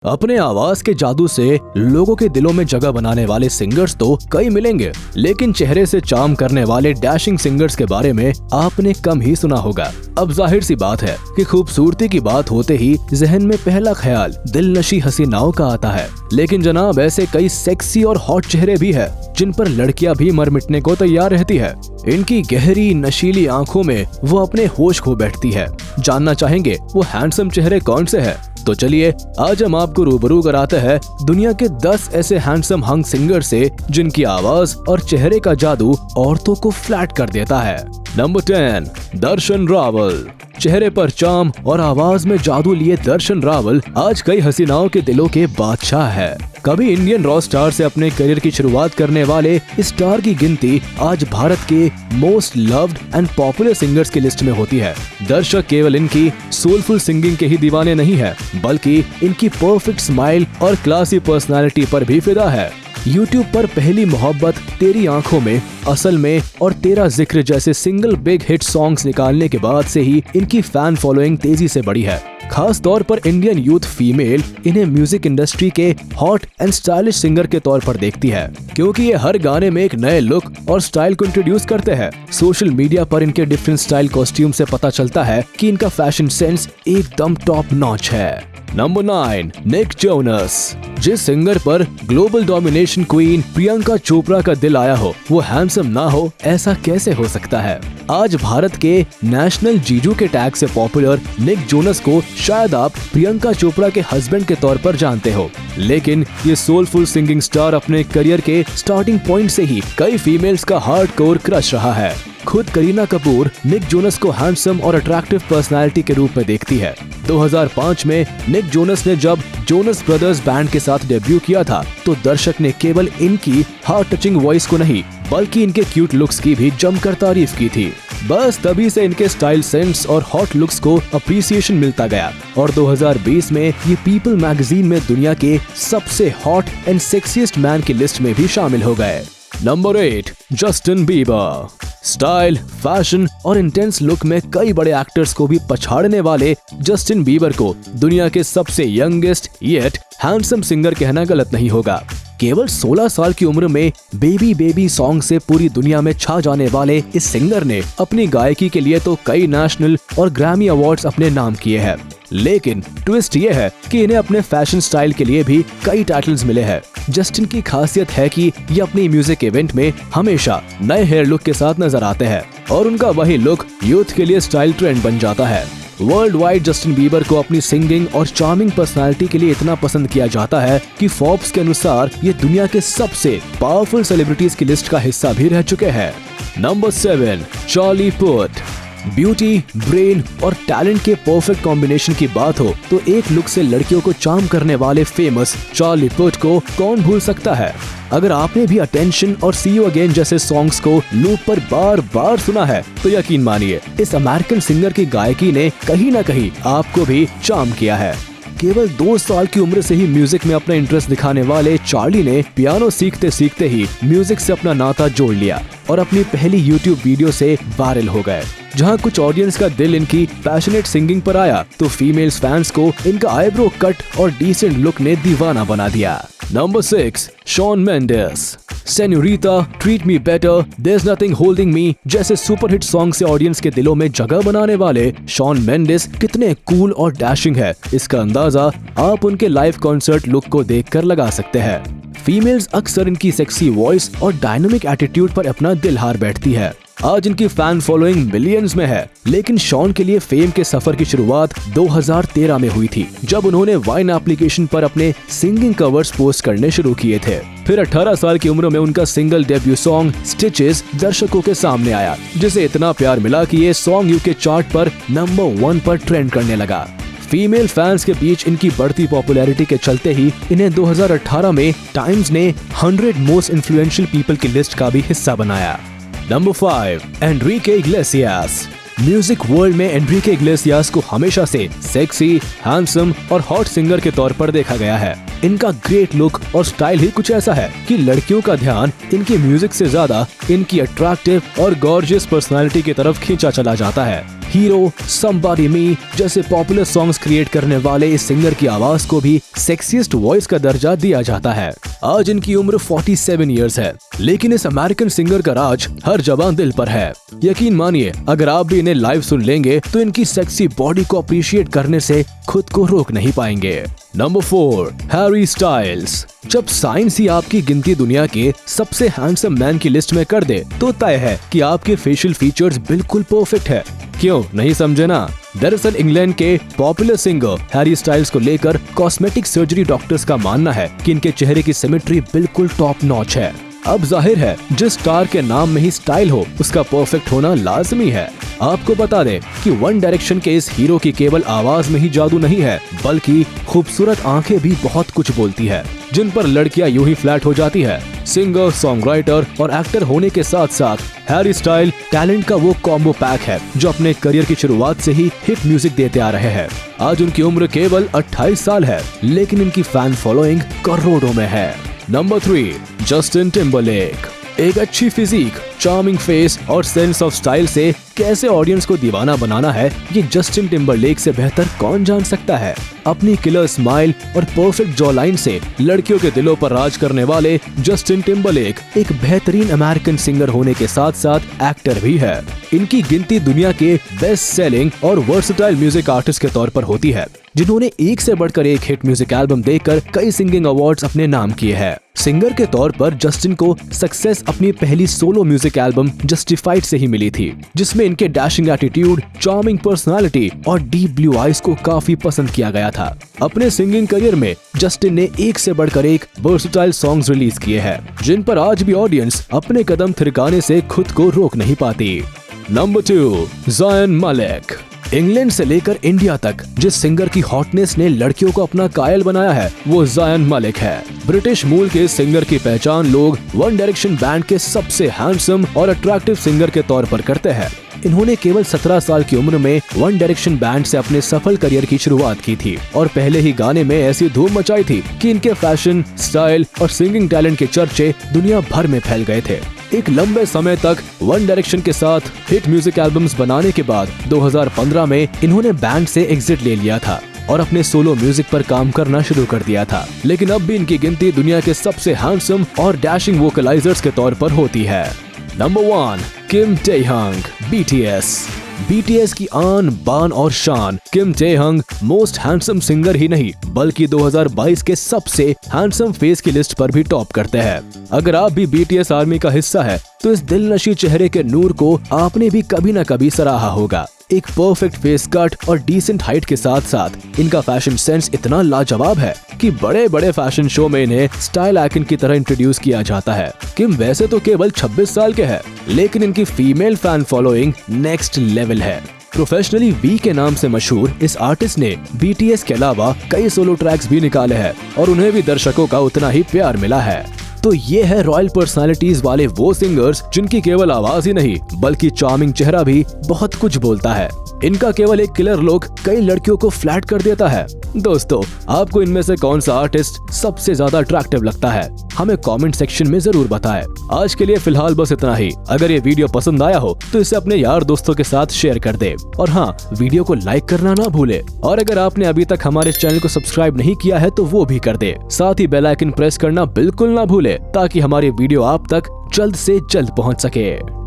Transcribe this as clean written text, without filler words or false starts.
अपने आवाज के जादू से लोगों के दिलों में जगह बनाने वाले सिंगर्स तो कई मिलेंगे, लेकिन चेहरे से चार्म करने वाले डैशिंग सिंगर्स के बारे में आपने कम ही सुना होगा। अब जाहिर सी बात है कि खूबसूरती की बात होते ही जहन में पहला ख्याल दिलनशी हसीनाओं का आता है, लेकिन जनाब ऐसे कई सेक्सी और हॉट चेहरे भी है जिन पर लड़कियां भी मर मिटने को तैयार रहती है। इनकी गहरी नशीली आंखों में वो अपने होश खो बैठती है। जानना चाहेंगे वो हैंडसम चेहरे कौन से हैं? तो चलिए आज हम आपको रूबरू कराते हैं दुनिया के 10 ऐसे हैंडसम हंग सिंगर से जिनकी आवाज और चेहरे का जादू औरतों को फ्लैट कर देता है। नंबर 10, दर्शन रावल। चेहरे पर चार्म और आवाज में जादू लिए दर्शन रावल आज कई हसीनाओं के दिलों के बादशाह है। कभी इंडियन रॉक स्टार से अपने करियर की शुरुआत करने वाले स्टार की गिनती आज भारत के most loved and popular singers की लिस्ट में होती है। दर्शक केवल इनकी सोलफुल सिंगिंग के ही दीवाने नहीं है, बल्कि इनकी परफेक्ट स्माइल और क्लासी पर्सनालिटी पर भी फिदा है। YouTube पर पहली मोहब्बत, तेरी आंखों में, असल में और तेरा जिक्र जैसे सिंगल बिग हिट सॉन्ग्स निकालने के बाद से ही इनकी फैन फॉलोइंग तेजी से बढ़ी है। खास तौर पर इंडियन यूथ फीमेल इन्हें म्यूजिक इंडस्ट्री के हॉट एंड स्टाइलिश सिंगर के तौर पर देखती है, क्योंकि ये हर गाने में एक नए लुक और स्टाइल को इंट्रोड्यूस करते हैं। सोशल मीडिया पर इनके डिफरेंट स्टाइल कॉस्ट्यूम से पता चलता है कि इनका फैशन सेंस एकदम टॉप नॉच है। Number 9, Nick Jonas. जिस सिंगर पर global domination queen Priyanka Chopra का दिल आया हो वो हैंडसम ना हो, ऐसा कैसे हो सकता है? आज भारत के नेशनल जीजू के टैग से पॉपुलर निक जोनस को शायद आप प्रियंका चोपड़ा के हस्बैंड के तौर पर जानते हो, लेकिन ये सोलफुल सिंगिंग स्टार अपने करियर के स्टार्टिंग पॉइंट से ही कई फीमेल्स का हार्डकोर क्रश रहा है। खुद करीना कपूर निक जोनस को हैंडसम और अट्रैक्टिव पर्सनालिटी के रूप में देखती है। 2005 में निक जोनस ने जब जोनस ब्रदर्स बैंड के साथ डेब्यू किया था तो दर्शक ने केवल इनकी हार्ट टचिंग वॉइस को नहीं बल्कि इनके क्यूट लुक्स की भी जमकर तारीफ की थी। बस तभी से इनके स्टाइल सेंस और हॉट लुक्स को अप्रिसिएशन मिलता गया और 2020 में ये पीपल मैगजीन में दुनिया के सबसे हॉट एंड सेक्सीएस्ट मैन की लिस्ट में भी शामिल हो गए। Number 8, Justin Bieber. Style, fashion और इंटेंस लुक में कई बड़े एक्टर्स को भी पछाड़ने वाले जस्टिन बीबर को दुनिया के सबसे यंगेस्ट येट हैंडसम सिंगर कहना गलत नहीं होगा। केवल 16 साल की उम्र में बेबी बेबी सॉन्ग से पूरी दुनिया में छा जाने वाले इस सिंगर ने अपनी गायकी के लिए तो कई नेशनल और ग्रैमी अवार्ड्स अपने नाम किए हैं, लेकिन ट्विस्ट ये है कि इन्हें अपने फैशन स्टाइल के लिए भी कई टाइटल्स मिले हैं। जस्टिन की खासियत है कि ये अपनी म्यूजिक इवेंट में हमेशा नए हेयर लुक के साथ नजर आते हैं और उनका वही लुक यूथ के लिए स्टाइल ट्रेंड बन जाता है। वर्ल्ड वाइड जस्टिन बीबर को अपनी सिंगिंग और चार्मिंग पर्सनालिटी के लिए इतना पसंद किया जाता है कि फोर्ब्स के अनुसार ये दुनिया के सबसे पावरफुल सेलिब्रिटीज की लिस्ट का हिस्सा भी रह चुके हैं। Number 7, Charlie Puth. Beauty, brain और टैलेंट के परफेक्ट कॉम्बिनेशन की बात हो तो एक लुक से लड़कियों को चार्म करने वाले फेमस चार्ली पुथ को कौन भूल सकता है? अगर आपने भी अटेंशन और सी यू अगेन जैसे सॉन्ग्स को लूप पर बार बार सुना है तो यकीन मानिए इस अमेरिकन सिंगर की गायकी ने कहीं ना कहीं आपको भी चार्म किया है। केवल 2 साल की उम्र से ही म्यूजिक में अपना इंटरेस्ट दिखाने वाले चार्ली ने पियानो सीखते सीखते ही म्यूजिक से अपना नाता जोड़ लिया और अपनी पहली YouTube वीडियो से वायरल हो गए। जहां कुछ ऑडियंस का दिल इनकी पैशनेट सिंगिंग पर आया तो फीमेल्स फैंस को इनका आईब्रो कट और डिसेंट लुक ने दीवाना बना दिया। Number 6, Shawn Mendes. Senorita, treat me better, there's nothing holding me जैसे सुपरहिट सॉन्ग से ऑडियंस के दिलों में जगह बनाने वाले शॉन मेंडिस कितने कूल और डैशिंग है, इसका अंदाजा आप उनके लाइव कॉन्सर्ट लुक को देखकर लगा सकते हैं। फीमेल्स अक्सर इनकी सेक्सी वॉइस और डायनामिक एटीट्यूड पर अपना दिल हार बैठती है। आज इनकी फैन फॉलोइंग मिलियंस में है, लेकिन शॉन के लिए फेम के सफर की शुरुआत 2013 में हुई थी जब उन्होंने वाइन एप्लीकेशन पर अपने सिंगिंग कवर्स पोस्ट करने शुरू किए थे। फिर 18 साल की उम्र में उनका सिंगल डेब्यू सॉन्ग स्टिचेस दर्शकों के सामने आया, जिसे इतना प्यार मिला कि ये सॉन्ग यूके चार्ट पर नंबर 1 पर ट्रेंड करने लगा। फीमेल फैंस के बीच इनकी बढ़ती पॉपुलैरिटी के चलते ही इन्हें 2018 में टाइम्स ने 100 मोस्ट इन्फ्लुएंशियल पीपल की लिस्ट का भी हिस्सा बनाया। Number 5, Enrique Iglesias. Music world में एनरिके इग्लेसियास को हमेशा से सेक्सी, हैंडसम और हॉट सिंगर के तौर पर देखा गया है। इनका ग्रेट लुक और स्टाइल ही कुछ ऐसा है कि लड़कियों का ध्यान इनकी म्यूजिक से ज्यादा इनकी अट्रैक्टिव और गॉर्जियस पर्सनालिटी की तरफ खींचा चला जाता है। हीरो, समबॉडी मी जैसे पॉपुलर सॉन्ग्स क्रिएट करने वाले इस सिंगर की आवाज को भी सेक्सीएस्ट वॉइस का दर्जा दिया जाता है। आज इनकी उम्र 47 इयर्स है, लेकिन इस अमेरिकन सिंगर का राज हर जवान दिल पर है। यकीन मानिए, अगर आप भी इन्हें लाइव सुन लेंगे तो इनकी सेक्सी बॉडी को अप्रिशिएट करने से खुद को रोक नहीं पाएंगे। Number 4, Harry styles. जब साइंस ही आपकी गिनती दुनिया के सबसे हैंडसम मैन की लिस्ट में कर दे तो तय है कि आपके फेशियल फीचर्स बिल्कुल परफेक्ट है। क्यों नहीं समझे ना? दरअसल इंग्लैंड के पॉपुलर सिंगर हैरी स्टाइल्स को लेकर कॉस्मेटिक सर्जरी डॉक्टर्स का मानना है कि इनके चेहरे की सिमेट्री बिल्कुल टॉप नॉच है। अब जाहिर है, जिस स्टार के नाम में ही स्टाइल हो उसका परफेक्ट होना लाजमी है। आपको बता दें कि वन डायरेक्शन के इस हीरो की केवल आवाज में ही जादू नहीं है, बल्कि खूबसूरत आंखें भी बहुत कुछ बोलती है, जिन पर लड़कियां यूं ही फ्लैट हो जाती है। सिंगर, सॉन्ग राइटर और एक्टर होने के साथ साथ हैरी स्टाइल टैलेंट का वो कॉम्बो पैक है जो अपने करियर की शुरुआत से ही हिट म्यूजिक देते आ रहे हैं। आज उनकी उम्र केवल 28 साल है, लेकिन इनकी फैन फॉलोइंग करोड़ों में है। Number 3, Justin Timberlake. एक अच्छी फिजिक, चार्मिंग फेस और सेंस ऑफ स्टाइल से कैसे ऑडियंस को दीवाना बनाना है, ये जस्टिन टिम्बरलेक से बेहतर कौन जान सकता है। अपनी किलर स्माइल और परफेक्ट जॉ लाइन से लड़कियों के दिलों पर राज करने वाले जस्टिन टिम्बरलेक एक बेहतरीन अमेरिकन सिंगर होने के साथ साथ एक्टर भी है। इनकी गिनती दुनिया के बेस्ट सेलिंग और वर्सेटाइल म्यूजिक आर्टिस्ट के तौर पर होती है, जिन्होंने एक से बढ़कर एक हिट म्यूजिक एल्बम देकर कई सिंगिंग अवार्ड्स अपने नाम किए हैं। सिंगर के तौर पर जस्टिन को सक्सेस अपनी पहली सोलो म्यूजिक एल्बम जस्टिफाइड से ही मिली थी, जिसमें इनके डैशिंग एटीट्यूड, चार्मिंग पर्सनालिटी और डीप ब्लू आईज को काफी पसंद किया गया था। अपने सिंगिंग करियर में जस्टिन ने एक से बढ़कर एक वर्सेटाइल सॉन्ग्स रिलीज किए हैं, जिन पर आज भी ऑडियंस अपने कदम थिरकाने से खुद को रोक नहीं पाती। Number 2, Zion Malik. इंग्लैंड से लेकर इंडिया तक जिस सिंगर की हॉटनेस ने लड़कियों को अपना कायल बनाया है वो ज़ायन मलिक है। ब्रिटिश मूल के इस सिंगर की पहचान लोग वन डायरेक्शन बैंड के सबसे हैंडसम और अट्रैक्टिव सिंगर के तौर पर करते हैं। इन्होंने केवल 17 साल की उम्र में वन डायरेक्शन बैंड से अपने सफल करियर की शुरुआत की थी और पहले ही गाने में ऐसी धूम मचाई थी कि इनके फैशन, स्टाइल और सिंगिंग टैलेंट के चर्चे दुनिया भर में फैल गए थे। एक लंबे समय तक वन डायरेक्शन के साथ हिट म्यूजिक एल्बम्स बनाने के बाद 2015 में इन्होंने बैंड से एग्जिट ले लिया था और अपने सोलो म्यूजिक पर काम करना शुरू कर दिया था, लेकिन अब भी इनकी गिनती दुनिया के सबसे हैंडसम और डैशिंग वोकलाइजर्स के तौर पर होती है। नंबर 1, किम टेहंग, BTS। BTS की आन बान और शान किम टेहंग मोस्ट हैंडसम सिंगर ही नहीं बल्कि 2022 के सबसे हैंडसम फेस की लिस्ट पर भी टॉप करते हैं। अगर आप भी BTS आर्मी का हिस्सा है तो इस दिलनशी चेहरे के नूर को आपने भी कभी न कभी सराहा होगा। एक परफेक्ट फेस कट और डिसेंट हाइट के साथ साथ इनका फैशन सेंस इतना लाजवाब है कि बड़े बड़े फैशन शो में इन्हें स्टाइल आइकन की तरह इंट्रोड्यूस किया जाता है। किम वैसे तो केवल 26 साल के हैं, लेकिन इनकी female fan following next level है। प्रोफेशनली वी के नाम से मशहूर इस आर्टिस्ट ने BTS के अलावा कई सोलो ट्रैक्स भी निकाले हैं और उन्हें भी दर्शकों का उतना ही प्यार मिला है। तो ये है रॉयल पर्सनालिटीज वाले वो सिंगर्स जिनकी केवल आवाज ही नहीं बल्कि चार्मिंग चेहरा भी बहुत कुछ बोलता है। इनका केवल एक किलर लुक कई लड़कियों को फ्लैट कर देता है। दोस्तों, आपको इनमें से कौन सा आर्टिस्ट सबसे ज्यादा अट्रैक्टिव लगता है? हमें कमेंट सेक्शन में जरूर बताएं। आज के लिए फिलहाल बस इतना ही। अगर ये वीडियो पसंद आया हो तो इसे अपने यार दोस्तों के साथ शेयर कर दे और हाँ, वीडियो को लाइक करना ना भूले। और अगर आपने अभी तक हमारे चैनल को सब्सक्राइब नहीं किया है तो वो भी कर दे। साथ ही बेल आइकन प्रेस करना बिल्कुल ना भूले ताकि हमारी वीडियो आप तक जल्द से जल्द पहुंच सके।